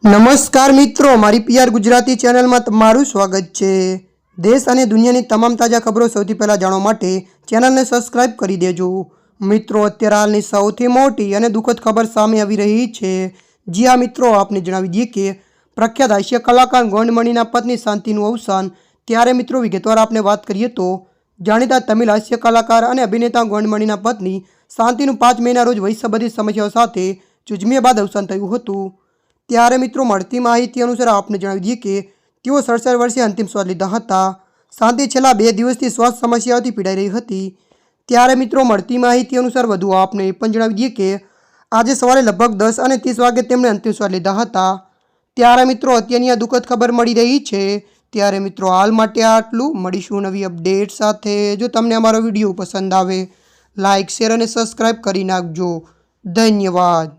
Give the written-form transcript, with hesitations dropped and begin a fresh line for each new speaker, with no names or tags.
નમસ્કાર મિત્રો, મારી પીઆર ગુજરાતી ચેનલમાં તમારું સ્વાગત છે। દેશ અને દુનિયાની તમામ તાજા ખબરો સૌથી પહેલાં જાણવા માટે ચેનલને સબસ્ક્રાઇબ કરી દેજો। મિત્રો, અત્યારે હાલની સૌથી મોટી અને દુઃખદ ખબર સામે આવી રહી છે। જી હા મિત્રો, આપને જણાવી દઈએ કે પ્રખ્યાત હાસ્ય કલાકાર ગોંડમણીના પત્ની શાંતિનું અવસાન। ત્યારે મિત્રો વિગતવાર આપણે વાત કરીએ તો જાણીતા તમિલ હાસ્ય કલાકાર અને અભિનેતા ગોંડમણીના પત્ની શાંતિનું 5 મેના રોજ વય સંબંધિત સમસ્યાઓ સાથે જુજમ્યા બાદ અવસાન થયું હતું। ત્યારે મિત્રો મળતી માહિતી અનુસાર આપને જણાવી દઈએ કે તેઓ 67 વર્ષે અંતિમ શ્વાસ લીધા હતા। શાંતિ છેલ્લા 2 દિવસથી શ્વાસ સમસ્યાઓથી પીડાઈ રહી હતી। ત્યારે મિત્રો મળતી માહિતી અનુસાર વધુ આપને એ પણ જણાવી દઈએ કે આજે સવારે લગભગ 10:30 વાગે તેમણે અંતિમ શ્વાસ લીધા હતા। ત્યારે મિત્રો અત્યારની આ દુઃખદ ખબર મળી રહી છે। ત્યારે મિત્રો હાલ માટે આટલું, મળીશું નવી અપડેટ સાથે। જો તમને અમારો વિડીયો પસંદ આવે લાઇક, શેર અને સબસ્ક્રાઇબ કરી નાખજો। ધન્યવાદ।